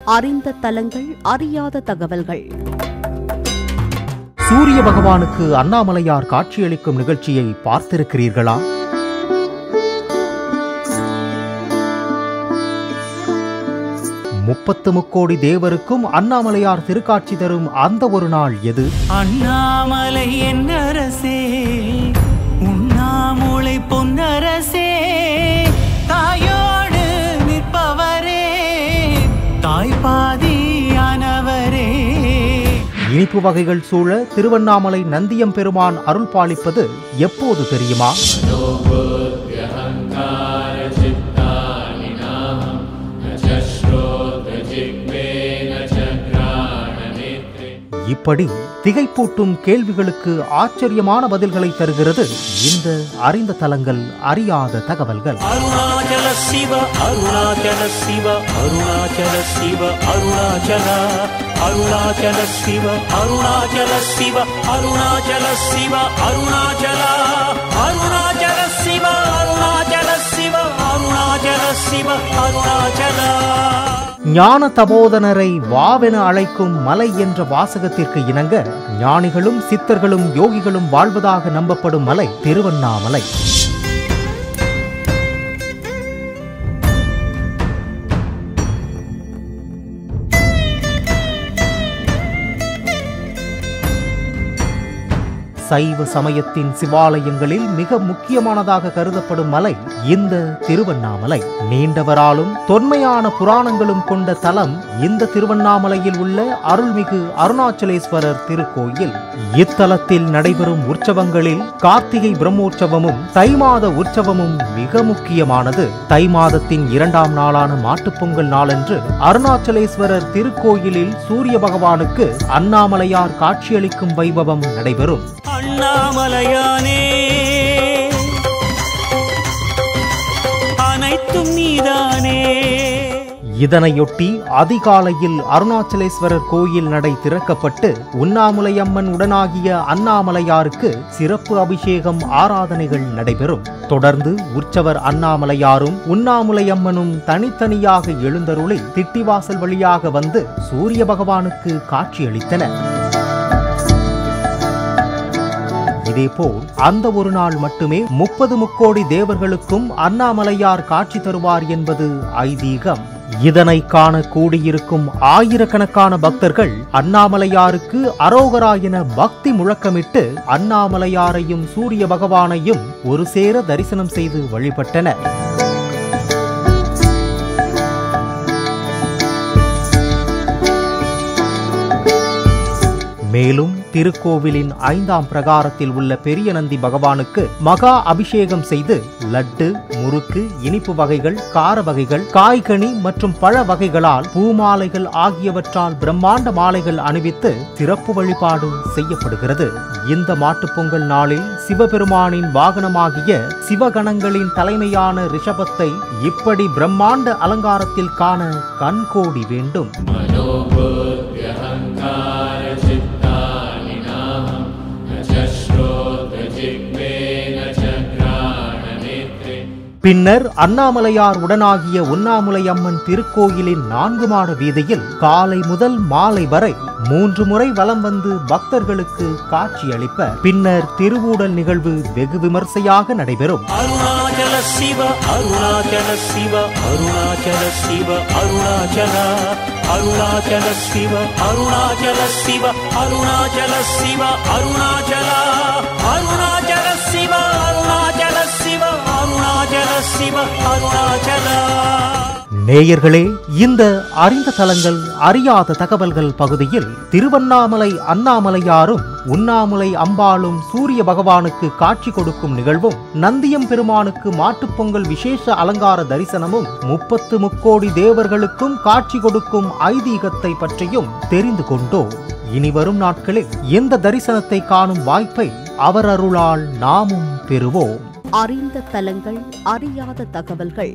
அறிந்த தலங்கள், அறியாத தகவல்கள். சூரிய பகவானுக்கு அண்ணாமலையார் காட்சியளிக்கும் நிகழ்ச்சியை பார்த்திருக்கிறீர்களா? முப்பத்து முக்கோடி தேவருக்கும் அண்ணாமலையார் திருக்காட்சி தரும் அந்த ஒரு நாள் எது? அண்ணாமலை என்னரசே, உண்ணாமூளை பொன்னரசே, தாயோடு நிற்பவரே, தாய்பாதியானவரே. இனிப்பு வகைகள் சூழ திருவண்ணாமலை நந்தியம் பெருமான் அருள் பாலிப்பது எப்போது தெரியுமா? இப்படி திகைப்பூட்டும் கேள்விகளுக்கு ஆச்சரியமான பதில்களை தருகிறது இந்த அறிந்த தலங்கள், அறியாத தகவல்கள். அருணாச்சல சிவ, அருணாச்சல சிவ, அருணாச்சல சிவ, அருணாச்சல, அருணாச்சல சிவ, அருணாச்சல சிவ, அருணாச்சல சிவ, அருணாச்சல, அருணாச்சல சிவ, அருணாச்சல சிவ, அருணாச்சல சிவ, அருணாச்சல. ஞான தபோதனரை வாவென அழைக்கும் மலை என்ற வாசகத்திற்கு இணங்க ஞானிகளும் சித்தர்களும் யோகிகளும் வாழ்வதாக நம்பப்படும் மலை திருவண்ணாமலை. சைவ சமயத்தின் சிவாலயங்களில் மிக முக்கியமானதாக கருதப்படும் மலை இந்த திருவண்ணாமலை. நீண்டவராலும் தொன்மையான புராணங்களும் கொண்ட தலம் இந்த திருவண்ணாமலையில் உள்ள அருள்மிகு அருணாச்சலேஸ்வரர் திருக்கோயில். இத்தலத்தில் நடைபெறும் உற்சவங்களில் கார்த்திகை பிரம்மோற்சவமும் தை மாத உற்சவமும் மிக முக்கியமானது. தை மாதத்தின் 2ஆம் நாளான மாட்டுப்பொங்கல் நாளன்று அருணாச்சலேஸ்வரர் திருக்கோயிலில் சூரிய பகவானுக்கு அண்ணாமலையார் காட்சியளிக்கும் வைபவம் நடைபெறும். அண்ணாமலையானே, அனைத்தும் நீதானே. இதனையொட்டி அதிகாலையில் அருணாச்சலேஸ்வரர் கோயில் நடை திறக்கப்பட்டு உண்ணாமுலையம்மன் உடனாகிய அண்ணாமலையாருக்கு சிறப்பு அபிஷேகம், ஆராதனைகள் நடைபெறும். தொடர்ந்து உற்சவர் அண்ணாமலையாரும் உண்ணாமுலையம்மனும் தனித்தனியாக எழுந்தருளி திட்டிவாசல் வழியாக வந்து சூரிய பகவானுக்கு காட்சியளித்தனர். இதேபோல் அந்த ஒரு நாள் மட்டுமே 30 முக்கோடி தேவர்களுக்கும் அண்ணாமலையார் காட்சி தருவார் என்பது ஐதீகம். இதனை காண கூடியிருக்கும் ஆயிரக்கணக்கான பக்தர்கள் அண்ணாமலையாருக்கு அரோகரா என பக்தி முழக்கமிட்டு அண்ணாமலையாரையும் சூரிய பகவானையும் ஒரு சேர தரிசனம் செய்து வழிபட்டனர். மேலும் திருக்கோவிலின் 5ஆம் பிரகாரத்தில் உள்ள பெரிய நந்தி பகவானுக்கு மகா அபிஷேகம் செய்து லட்டு, முறுக்கு, இனிப்பு வகைகள், கார வகைகள், காய்கனி மற்றும் பழ வகைகளால் பூமாலைகள் ஆகியவற்றால் பிரம்மாண்ட மாலைகள் அணிவித்து சிறப்பு வழிபாடு செய்யப்படுகிறது. இந்த மாட்டுப்பொங்கல் நாளில் சிவபெருமானின் வாகனமாகிய சிவகணங்களின் தலைமையான ரிஷபத்தை இப்படி பிரம்மாண்ட அலங்காரத்தில் காண கண்கோடி வேண்டும். பின்னர் அண்ணாமலையார் உடனாகிய உண்ணாமுலையம்மன் திருக்கோயிலின் 4 மாட வீதியில் காலை முதல் மாலை வரை 3 முறை வலம் வந்து பக்தர்களுக்கு காட்சியளிப்ப பின்னர் திருவூடல் நிகழ்வு வெகு விமர்சையாக நடைபெறும். அருணாச்சல சிவ, அருணாச்சல சிவ, அருணாச்சல சிவ, அருணாச்சல, அருணாச்சல சிவ, அருணாச்சல சிவ, அருணாச்சல சிவ, அருணாச்சல, அருணாச்சல சிவ, அருணாச்சல சிவ, அருணாச்சல சிவ, அருணாச்சல. நேயர்களே, இந்த அறிந்த தலங்கள், அறியாத தகவல்கள் பகுதியில் திருவண்ணாமலை அண்ணாமலையாரும் உண்ணாமுலை அம்பாளும் சூரிய பகவானுக்கு காட்சி கொடுக்கும் நிகழ்வும், நந்தியம் பெருமானுக்கு மாட்டுப்பொங்கல் விசேஷ அலங்கார தரிசனமும், 30 முக்கோடி தேவர்களுக்கும் காட்சி கொடுக்கும் ஐதீகத்தை பற்றியும் தெரிந்து கொண்டோம். இனி வரும் நாட்களில் இந்த தரிசனத்தை காணும் வாய்ப்பை அவர் அருளால் நாமும் பெறுவோம். அறிந்த தலங்கள், அறியாத தகவல்கள்.